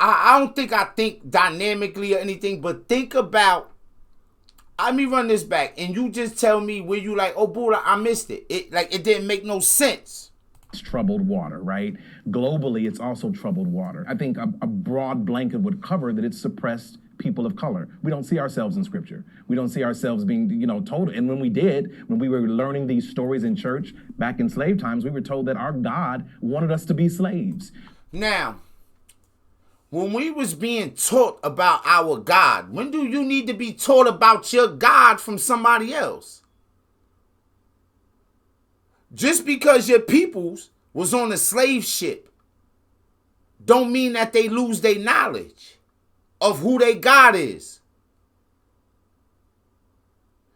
I don't think I think dynamically or anything, but think about, let me run this back, and you just tell me where you like, oh, Buddha, I missed it. It didn't make no sense. It's troubled water, right? Globally, it's also troubled water. I think a broad blanket would cover that it's suppressed people of color. We don't see ourselves in scripture. We don't see ourselves being, told. And when we were learning these stories in church back in slave times, we were told that our God wanted us to be slaves. Now, when we was being taught about our God, when do you need to be taught about your God from somebody else? Just because your peoples was on a slave ship don't mean that they lose their knowledge of who their God is.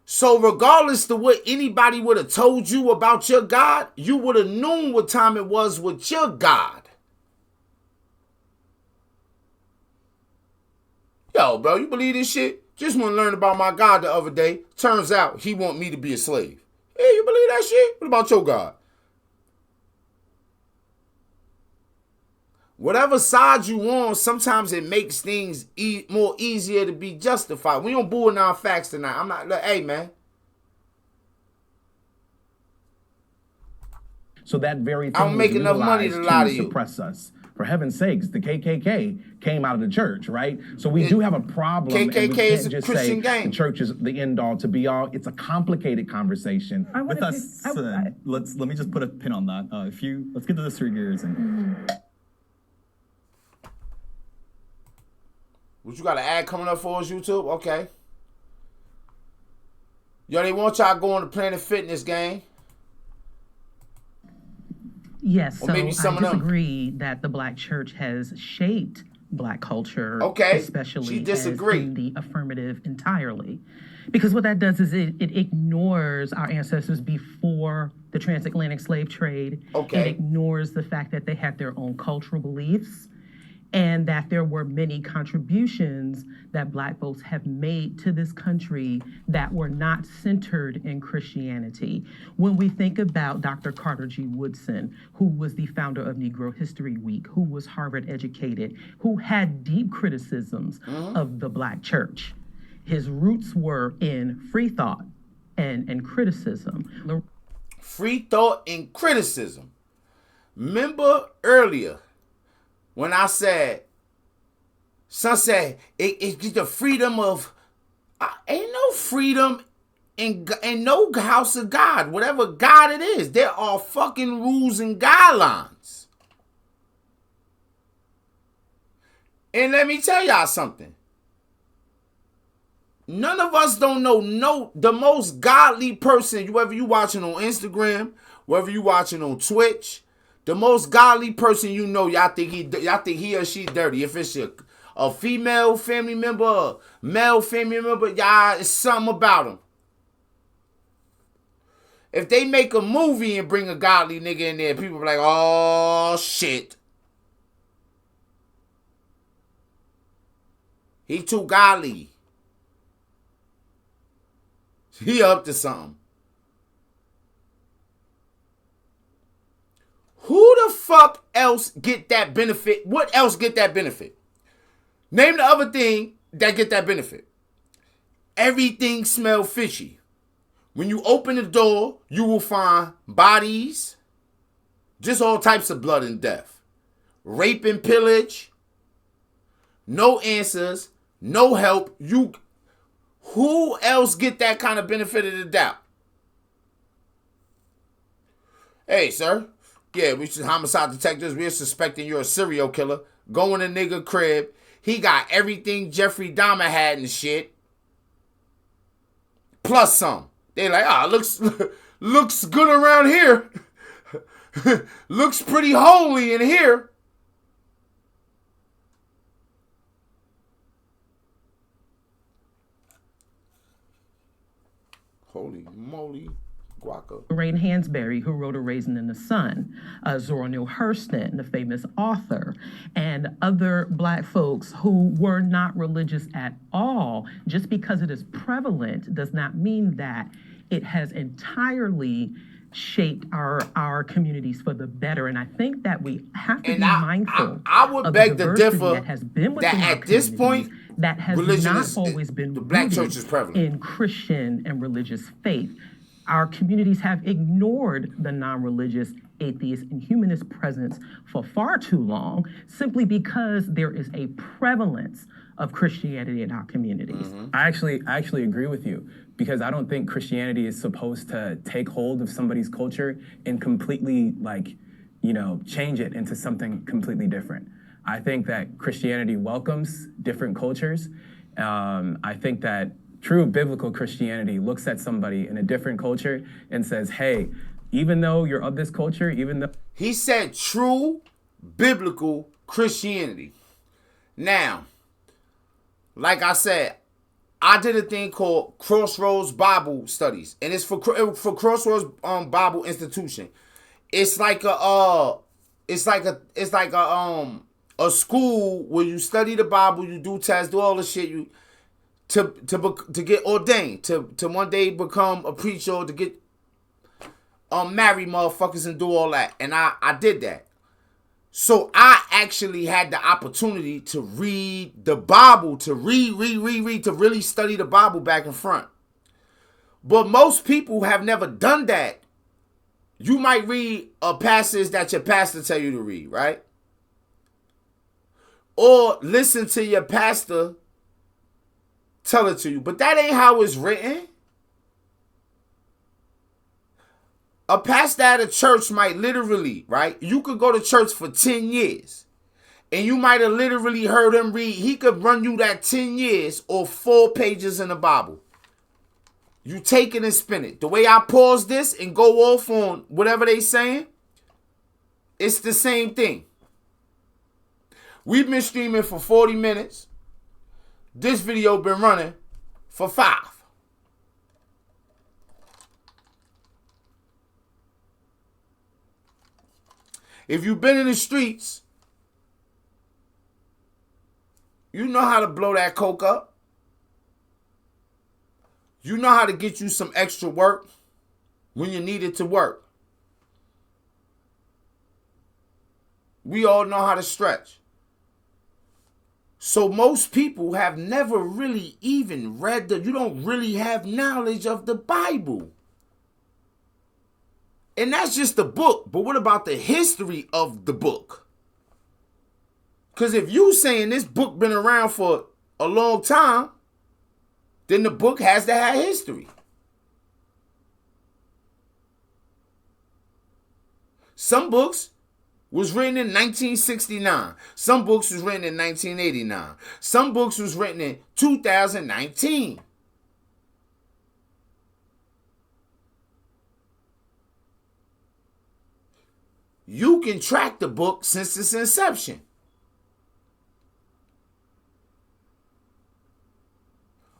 So regardless of what anybody would have told you about your God, you would have known what time it was with your God. Yo, bro, you believe this shit? Just want to learn about my God the other day. Turns out he want me to be a slave. Hey, you believe that shit? What about your God? Whatever side you on, sometimes it makes things more easier to be justified. We don't bull down facts tonight. I'm not, hey, man. So that very thing I don't make enough money to lie to you. Suppress us. For heaven's sakes, the KKK came out of the church, right? So we do have a problem. KKK and we can't is a just Christian say gang. The church is the end all to be all. It's a complicated conversation. With that said, let me just put a pin on that. Let's get to the three gears and. What you got an ad coming up for us, YouTube? Okay. Yo, they want y'all going to Planet Fitness, gang. Yes, or so maybe some I of them. disagree that the Black church has shaped Black culture, Okay, especially she disagree. as in the affirmative entirely. Because what that does is it ignores our ancestors before the transatlantic slave trade. Okay. It ignores the fact that they had their own cultural beliefs and that there were many contributions that Black folks have made to this country that were not centered in Christianity. When we think about Dr. Carter G. Woodson, who was the founder of Negro History Week, who was Harvard educated, who had deep criticisms of the Black church, his roots were in free thought and criticism. Free thought and criticism. Remember earlier, when I said, son said, it's the freedom of, ain't no freedom in no house of God. Whatever God it is, there are fucking rules and guidelines. And let me tell y'all something. None of us don't know the most godly person, whether you watching on Instagram, whether you watching on Twitch, the most godly person you know, y'all think he or she dirty. If it's a female family member, a male family member, y'all, it's something about them. If they make a movie and bring a godly nigga in there, people be like, oh, shit. He too godly. He up to something. Who the fuck else get that benefit? What else get that benefit? Name the other thing that get that benefit. Everything smell fishy. When you open the door, you will find bodies, just all types of blood and death. Rape and pillage. No answers. No help. Who else get that kind of benefit of the doubt? Hey, sir. Yeah, we should homicide detectives. We're suspecting you're a serial killer. Go in a nigga crib. He got everything Jeffrey Dahmer had and shit. Plus some. They like, looks good around here. Looks pretty holy in here. Holy moly. Guaca. Lorraine Hansberry, who wrote A Raisin in the Sun, Zora Neale Hurston, the famous author, and other Black folks who were not religious at all. Just because it is prevalent does not mean that it has entirely shaped our communities for the better. And I think that we have to And be mindful I would of beg the to diversity differ that has been that within our at this point, communities, that has religion not is- always been the black rooted church is prevalent. in Christian and religious faith. Our communities have ignored the non-religious, atheist, and humanist presence for far too long, simply because there is a prevalence of Christianity in our communities. I actually agree with you, because I don't think Christianity is supposed to take hold of somebody's culture and completely change it into something completely different. I think that Christianity welcomes different cultures. I think that true biblical Christianity looks at somebody in a different culture and says, hey, even though you're of this culture, even though... He said true biblical Christianity. Now, like I said, I did a thing called Crossroads Bible Studies, and it's for Crossroads Bible Institution. It's like a school where you study the Bible, you do tests, do all the shit to get ordained, to one day become a preacher, or to get marry motherfuckers and do all that. And I did that. So I actually had the opportunity to read the Bible, to read, to really study the Bible back and front. But most people have never done that. You might read a passage that your pastor tell you to read, right? Or listen to your pastor tell it to you. But that ain't how it's written. A pastor at a church might literally, right? You could go to church for 10 years. And you might have literally heard him read. He could run you that 10 years or 4 pages in the Bible. You take it and spin it. The way I pause this and go off on whatever they saying, it's the same thing. We've been streaming for 40 minutes. This video been running for 5. If you've been in the streets, you know how to blow that coke up. You know how to get you some extra work when you need it to work. We all know how to stretch. So most people have never really even read you don't really have knowledge of the Bible. And that's just the book. But what about the history of the book? Because if you saying this book been around for a long time, then the book has to have history. Some books was written in 1969. Some books was written in 1989. Some books was written in 2019. You can track the book since its inception.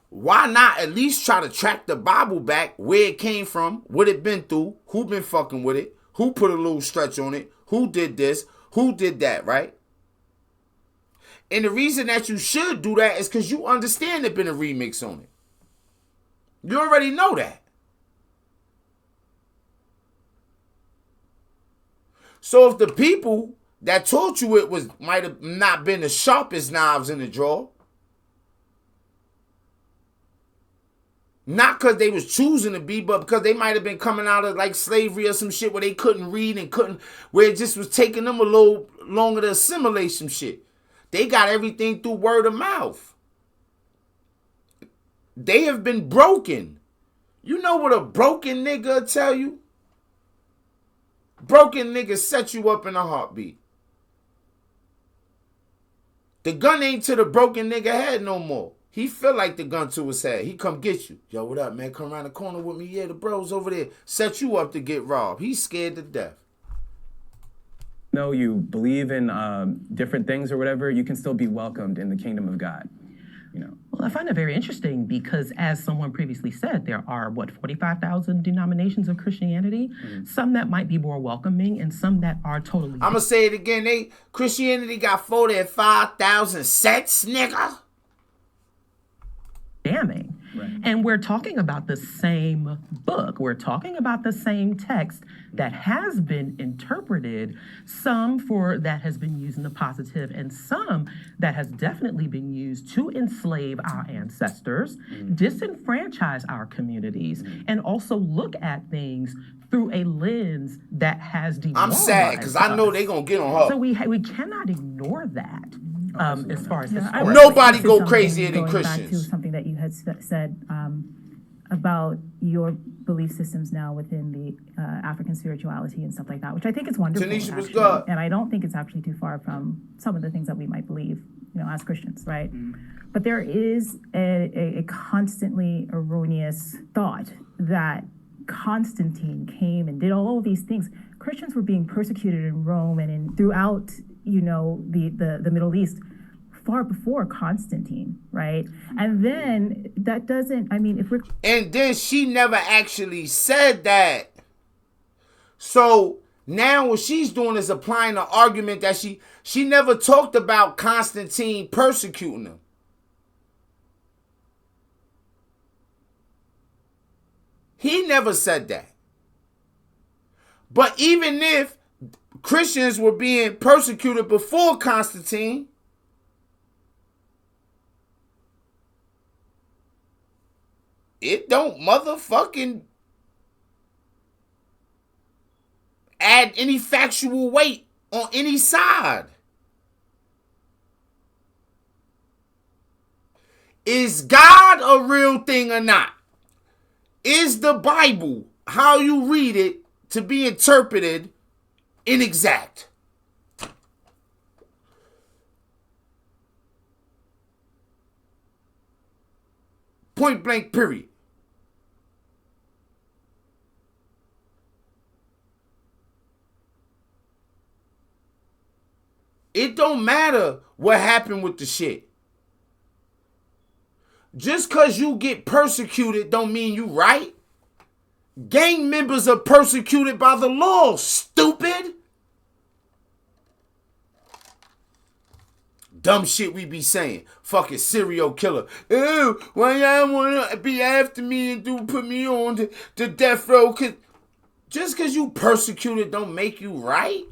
Why not at least try to track the Bible back, where it came from, what it been through, who been fucking with it, who put a little stretch on it, who did this, who did that, right? And the reason that you should do that is because you understand there been a remix on it. You already know that. So if the people that taught you it might have not been the sharpest knives in the drawer, not because they was choosing to be, but because they might have been coming out of like slavery or some shit where they couldn't read and where it just was taking them a little longer to assimilate some shit. They got everything through word of mouth. They have been broken. You know what a broken nigga will tell you? Broken niggas set you up in a heartbeat. The gun ain't to the broken nigga head no more. He feel like the gun to his head. He come get you. Yo, what up, man? Come around the corner with me. Yeah, the bros over there. Set you up to get robbed. He's scared to death. Though you believe in different things or whatever, you can still be welcomed in the kingdom of God. Well, I find it very interesting because, as someone previously said, there are, 45,000 denominations of Christianity? Mm-hmm. Some that might be more welcoming and some that are totally... I'm going to say it again. Christianity got 45,000 sects, nigga. Damning. Right. And we're talking about the same book. We're talking about the same text that has been interpreted, some for that has been used in the positive, and some that has definitely been used to enslave our ancestors, disenfranchise our communities, and also look at things through a lens that has I'm demoralized sad because I know us. they gonna get on her. So we cannot ignore that as far as Yeah, I historically. would Nobody like to go say crazier something than going back to Christians. something that you had said about your belief systems now within the African spirituality and stuff like that, which I think is wonderful. Tanisha was actually. good. And I don't think it's actually too far from some of the things that we might believe, as Christians, right? But there is a constantly erroneous thought that Constantine came and did all of these things. Christians were being persecuted in Rome and throughout, the Middle East far before Constantine, right? And then that doesn't, if we're And then she never actually said that. So now what she's doing is applying the argument that she never talked about Constantine persecuting them. He never said that. But even if Christians were being persecuted before Constantine, it don't motherfucking add any factual weight on any side. Is God a real thing or not? Is the Bible, how you read it, to be interpreted inexact? Point blank, period. It don't matter what happened with the shit. Just because you get persecuted don't mean you right. Gang members are persecuted by the law, stupid. Dumb shit we be saying. Fucking serial killer. Oh, why y'all wanna be after me and put me on the death row? Just because you persecuted don't make you right.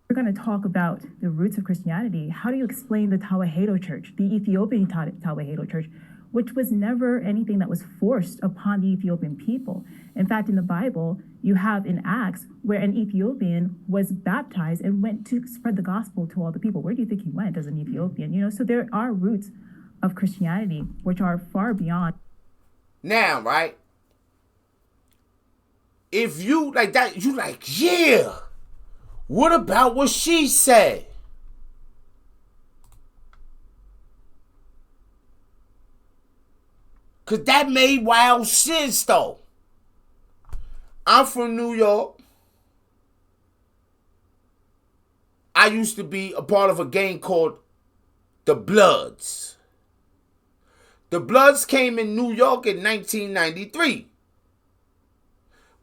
We're going to talk about the roots of Christianity. How do you explain the Tawahedo Church, the Ethiopian Tawahedo Church, which was never anything that was forced upon the Ethiopian people? In fact, in the Bible, you have in Acts where an Ethiopian was baptized and went to spread the gospel to all the people. Where do you think he went as an Ethiopian? So there are roots of Christianity which are far beyond. Now, right? If you like that, you like, yeah. What about what she said? Because that made wild sense, though. I'm from New York. I used to be a part of a gang called the Bloods. The Bloods came in New York in 1993.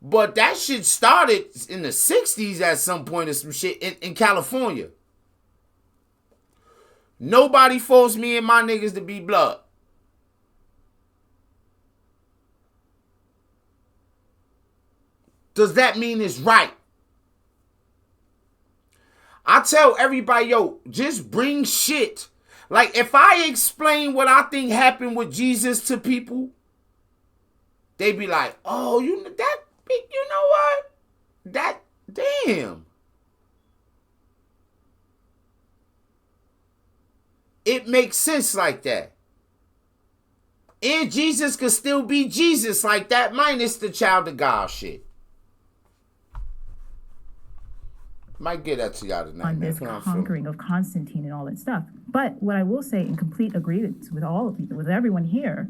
But that shit started in the 60s at some point or some shit in California. Nobody forced me and my niggas to be blood. Does that mean it's right? I tell everybody, yo, just bring shit. Like, if I explain what I think happened with Jesus to people, they be like, oh, you know what? That, damn. It makes sense like that. And Jesus could still be Jesus like that, minus the child of God shit. Might get that to y'all tonight. On this conquering of Constantine and all that stuff. But what I will say in complete agreement with all of you, with everyone here,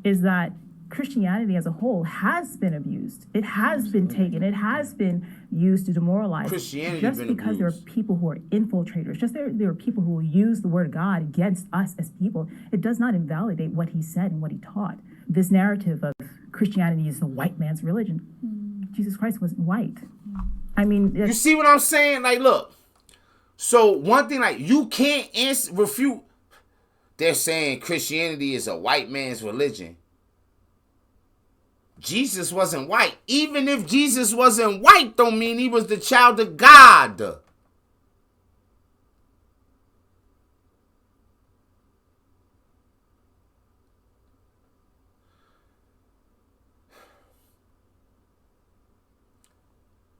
is that Christianity as a whole has been abused. It has been taken. It has been used to demoralize. Christianity just been because abused. there are people who are infiltrators, just there are people who will use the word of God against us as people, it does not invalidate what he said and what he taught. This narrative of Christianity is the white man's religion. Jesus Christ wasn't white. I mean, you see what I'm saying? Like, look. So one thing, like, you can't refute. They're saying Christianity is a white man's religion. Jesus wasn't white. Even if Jesus wasn't white, don't mean he was the child of God.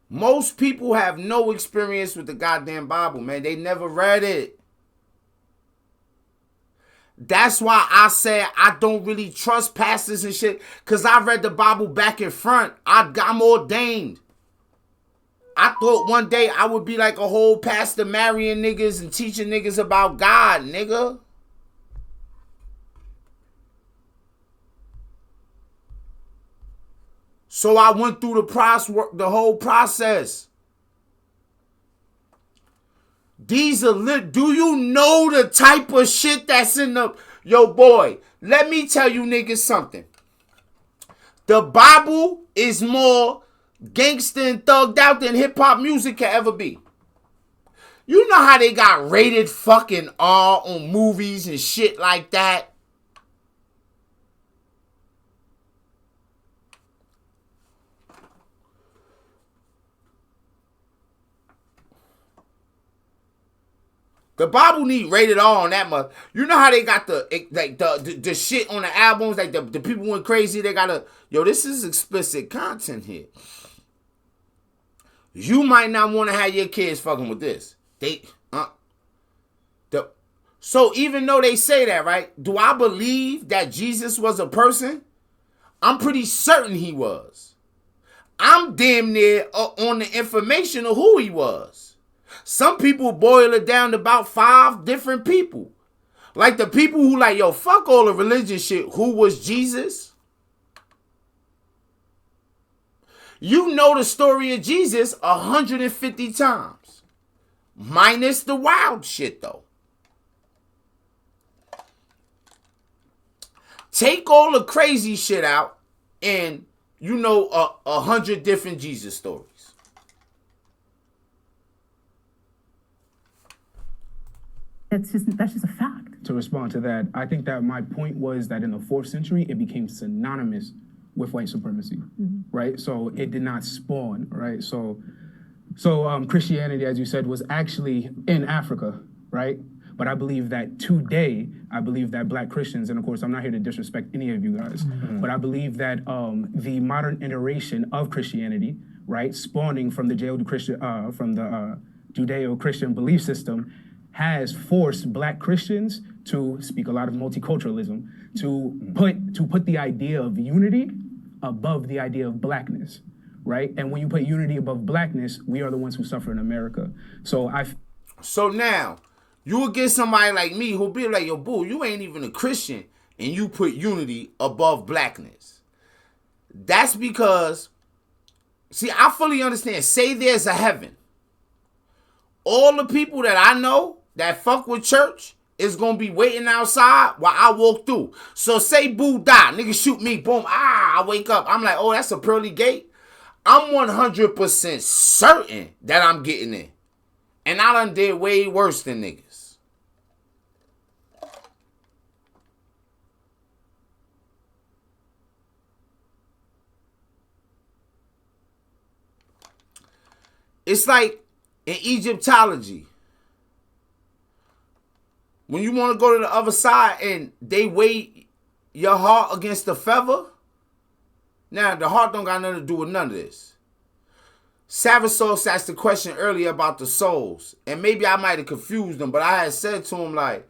Most people have no experience with the goddamn Bible, man. They never read it. That's why I said I don't really trust pastors and shit, because I read the Bible back and front. I'm ordained. I thought one day I would be like a whole pastor marrying niggas and teaching niggas about God, nigga. So I went through the whole process. These are do you know the type of shit that's in the... Yo, boy, let me tell you niggas something. The Bible is more gangster and thugged out than hip-hop music can ever be. You know how they got rated fucking R on movies and shit like that? The Bible need rated R on that much. You know how they got the shit on the albums, like the people went crazy. They gotta, yo, this is explicit content here. You might not want to have your kids fucking with this. So even though they say that, right? Do I believe that Jesus was a person? I'm pretty certain he was. I'm damn near on the information of who he was. Some people boil it down to about 5 different people. Like the people who like, yo, fuck all the religion shit. Who was Jesus? You know the story of Jesus 150 times. Minus the wild shit, though. Take all the crazy shit out and you know 100 different Jesus stories. That's just a fact. To respond to that, I think that my point was that in the 4th century, it became synonymous with white supremacy, right? So it did not spawn, right? So Christianity, as you said, was actually in Africa, right? But I believe that today, Black Christians, and of course, I'm not here to disrespect any of you guys, but I believe that the modern iteration of Christianity, right, spawning from the Judeo-Christian belief system, has forced Black Christians to speak a lot of multiculturalism, to put the idea of unity above the idea of blackness, right? And when you put unity above blackness, we are the ones who suffer in America. So now, you will get somebody like me who'll be like, yo, boo, you ain't even a Christian, and you put unity above blackness. That's because, see, I fully understand. Say there's a heaven. All the people that I know that fuck with church is gonna be waiting outside while I walk through. So say boo die, nigga shoot me, boom, I wake up. I'm like, oh, that's a pearly gate. I'm 100% certain that I'm getting in. And I done did way worse than niggas. It's like in Egyptology. When you want to go to the other side and they weigh your heart against the feather, now the heart don't got nothing to do with none of this. Savage Sauce asked the question earlier about the souls, and maybe I might have confused him, but I had said to him like,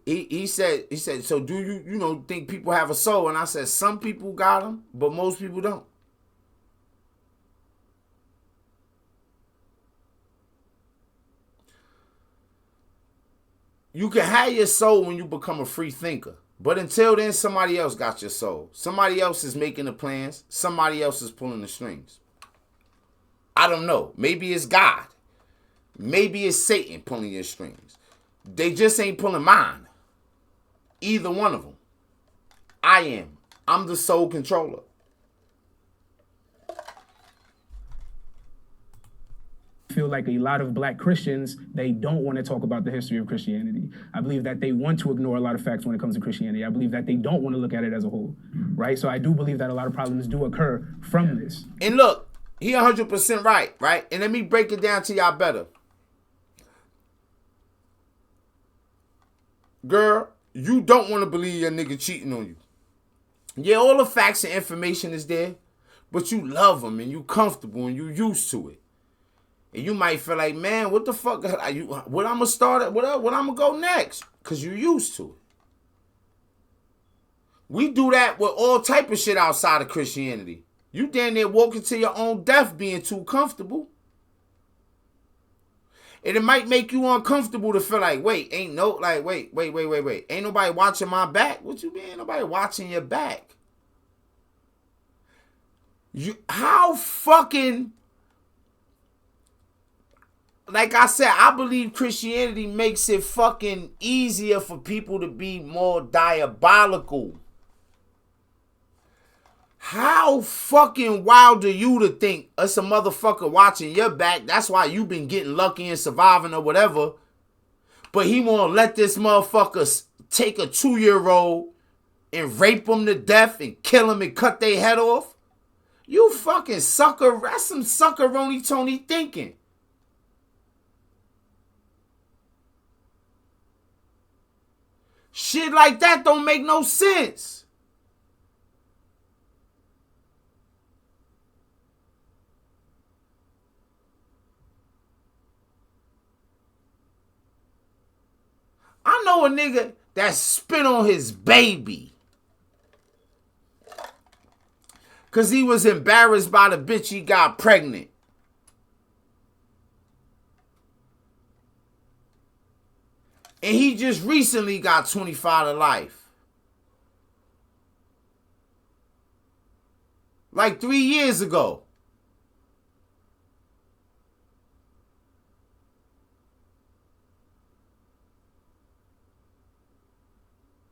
he said, so do you think people have a soul? And I said, some people got them, but most people don't. You can have your soul when you become a free thinker. But until then, somebody else got your soul. Somebody else is making the plans. Somebody else is pulling the strings. I don't know. Maybe it's God. Maybe it's Satan pulling your strings. They just ain't pulling mine. Either one of them. I am. I'm the sole controller. feel like a lot of black Christians, they don't want to talk about the history of Christianity. I believe that they want to ignore a lot of facts when it comes to Christianity. I believe that they don't want to look at it as a whole, right? So I do believe that a lot of problems do occur from this. And look, he 100% right? And let me break it down to y'all better. Girl, you don't want to believe your nigga cheating on you. Yeah, all the facts and information is there, but you love him and you comfortable and you used to it. And you might feel like, man, what the fuck? What I'm gonna start at? What I'm gonna go next? Cause you used to it. We do that with all type of shit outside of Christianity. You damn near walking to your own death being too comfortable. And it might make you uncomfortable to feel like, wait. Ain't nobody watching my back? What you mean? Ain't nobody watching your back? How fucking... Like I said, I believe Christianity makes it fucking easier for people to be more diabolical. How fucking wild are you to think it's a motherfucker watching your back? That's why you been getting lucky and surviving or whatever. But he won't let this motherfucker take a 2-year-old and rape him to death and kill him and cut their head off? You fucking sucker. That's some suckeroni Tony thinking. Shit like that don't make no sense. I know a nigga that spit on his baby because he was embarrassed by the bitch he got pregnant. And he just recently got 25 to life. Like 3 years ago.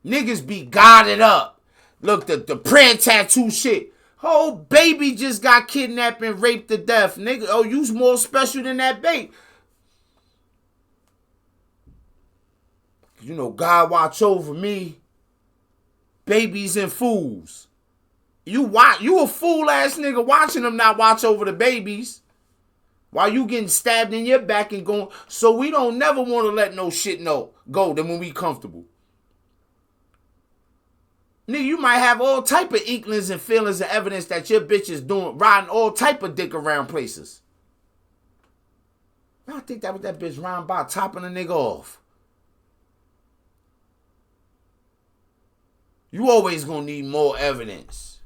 Niggas be godded up. Look, the prayer tattoo shit. Whole baby just got kidnapped and raped to death. Nigga, oh, you's more special than that baby. You know, God watch over me. Babies and fools. You a fool ass nigga watching them not watch over the babies. While you getting stabbed in your back and going. So we don't never want to let no shit go then when we comfortable. Nigga, you might have all type of inklings and feelings and evidence that your bitch is riding all type of dick around places. I think that was that bitch riding by topping a nigga off. You always gonna need more evidence.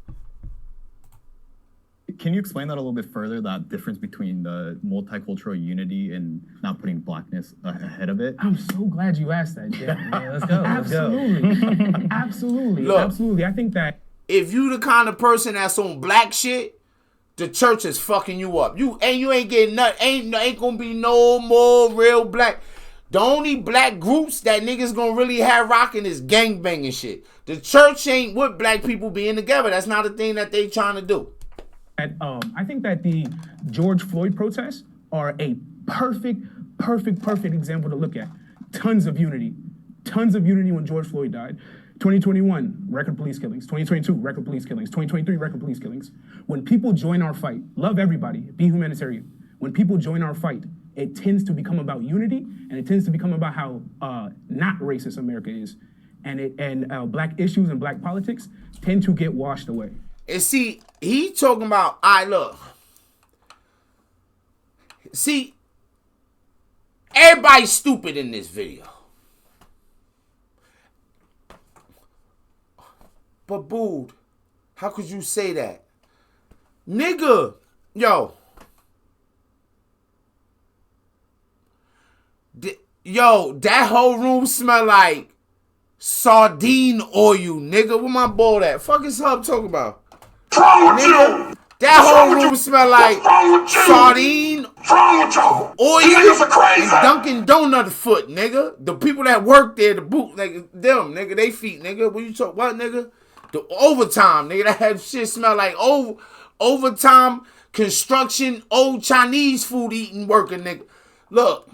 Can you explain that a little bit further, that difference between the multicultural unity and not putting blackness ahead of it? I'm so glad you asked that, Jeff. Yeah, let's go. Absolutely. Absolutely. Look, absolutely. I think that if you the kind of person that's on black shit, the church is fucking you up. You ain't getting nothing. Ain't gonna be no more real black. The only black groups that niggas gonna really have rocking is gangbanging shit. The church ain't with black people being together. That's not a thing that they trying to do. I think that the George Floyd protests are a perfect example to look at. Tons of unity when George Floyd died. 2021, record police killings. 2022, record police killings. 2023, record police killings. When people join our fight, love everybody, be humanitarian. When people join our fight, it tends to become about unity, and it tends to become about how not racist America is. And black issues and black politics tend to get washed away. And see, he talking about, all right, look. See, everybody's stupid in this video. But, Bood, how could you say that? Nigga, yo. Yo, that whole room smell like sardine oil, nigga. Where my ball at? Fuck is Hub talking about? Nigga, that whole room smell like sardine oil and Dunkin' Donut foot, nigga. The people that work there, the boot, nigga, them, nigga, they feet, nigga. What you talk? What, nigga? The overtime, nigga. That shit smell like overtime construction, old Chinese food eating worker nigga. Look,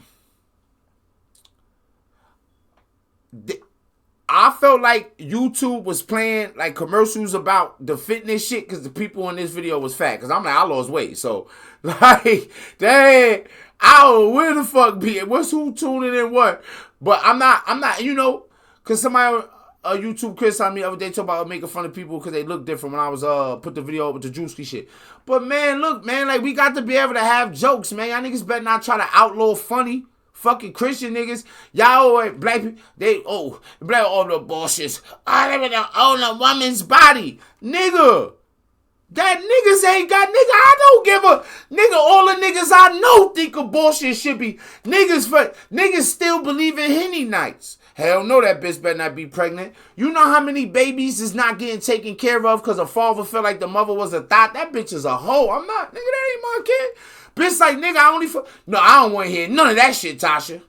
I felt like YouTube was playing like commercials about the fitness shit because the people in this video was fat. Because I'm like, I lost weight. So, like, dang, I don't know where the fuck be it. What's who tuning in what? But I'm not, you know, because somebody, YouTube criticized me the other day talking about making fun of people because they look different when I was, put the video up with the Drewski shit. But, man, look, man, like, we got to be able to have jokes, man. Y'all niggas better not try to outlaw funny. Fucking Christian niggas, y'all black people, black all the bullshits. I live in a woman's body, nigga. That niggas ain't got nigga. I don't give a nigga. All the niggas I know think abortion should be niggas still believe in Henny nights. Hell no, that bitch better not be pregnant. You know how many babies is not getting taken care of because a father felt like the mother was a thought? That bitch is a hoe. I'm not, nigga, that ain't my kid. Bitch like, nigga, no, I don't want to hear none of that shit, Tasha.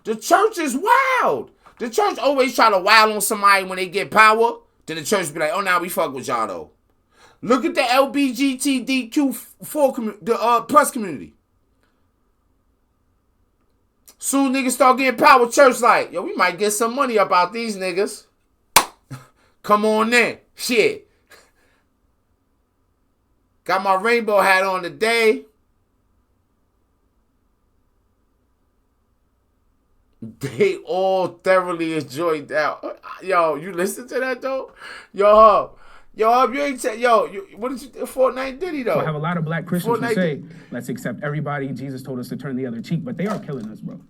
The church is wild. The church always try to wild on somebody when they get power. Then the church be like, oh, now we fuck with y'all, though. Look at the LBGTQ4 the plus community. Soon niggas start getting power, church like, yo, we might get some money about these niggas. Come on then. Shit. Got my rainbow hat on today. They all thoroughly enjoyed that. Yo, you listen to that though? Yo, you ain't what did you do? Fortnite Diddy though? So I have a lot of black Christians Fortnite who say, let's accept everybody. Jesus told us to turn the other cheek, but they are killing us, bro.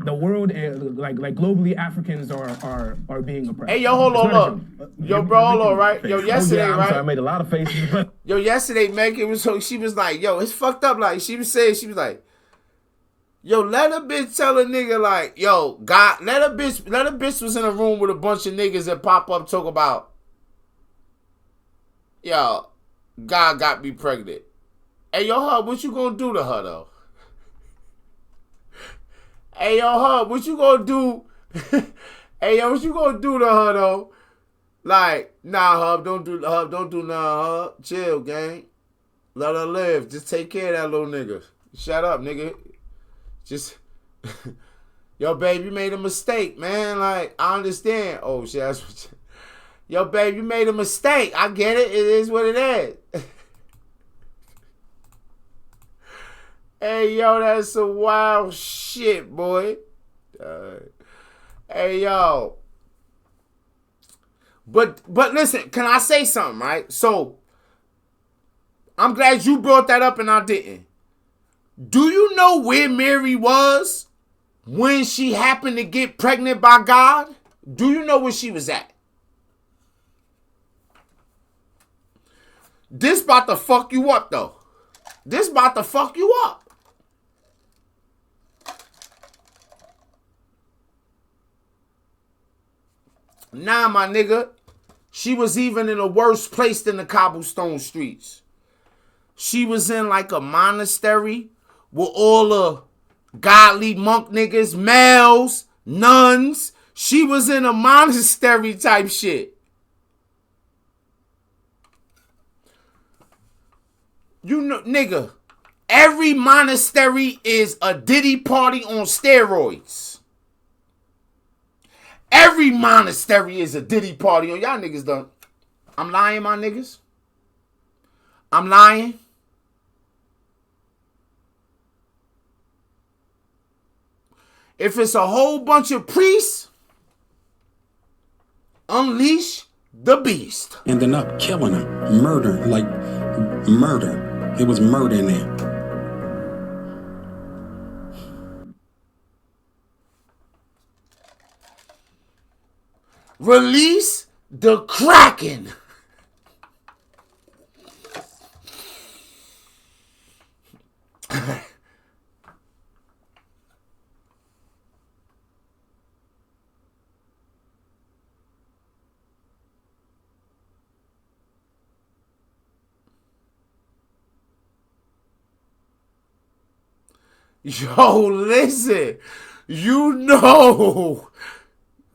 The world, like globally, Africans are being oppressed. Hey, yo, hold on, look. Yo, bro, hold on, right? Yo, yesterday, I'm right? sorry, I made a lot of faces, but Yo, yesterday, Meg, it was so she was like, yo, it's fucked up. Like, she was saying, she was like, yo, let a bitch tell a nigga like, yo, God, let a bitch was in a room with a bunch of niggas that pop up talk about, yo, God got me pregnant. Hey, yo, Hub, what you gonna do to her, though? Hey, yo, Hub, what you gonna do? Hey, yo, what you gonna do to her, though? Like, nah, Hub, don't do nothing, Hub. Chill, gang. Let her live. Just take care of that little nigga. Shut up, nigga. Just, yo, babe, you made a mistake, man. Like, I understand. Oh, shit, that's what yo, babe, you made a mistake. I get it. It is what it is. Hey, yo, that's some wild shit, boy. Hey, yo. But listen, can I say something, right? So, I'm glad you brought that up and I didn't. Do you know where Mary was when she happened to get pregnant by God? Do you know where she was at? This about to fuck you up, though. This about to fuck you up. Nah, my nigga. She was even in a worse place than the cobblestone streets. She was in like a monastery with all the godly monk niggas, males, nuns. She was in a monastery type shit. You know, nigga, every monastery is a Diddy party on steroids. Every monastery is a Diddy party on y'all niggas done. I'm lying, my niggas. I'm lying. If it's a whole bunch of priests, unleash the beast. Ending up killing him, murder. It was murder in there. Release the Kraken. Yo, listen. You know.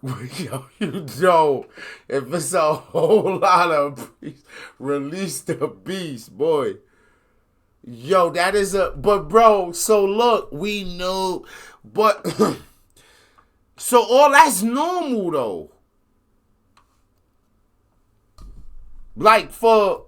Yo, you know. If it's a whole lot of priests, release the beast, boy. Yo, that is but bro, so look, we know, but, so all that's normal though. Like for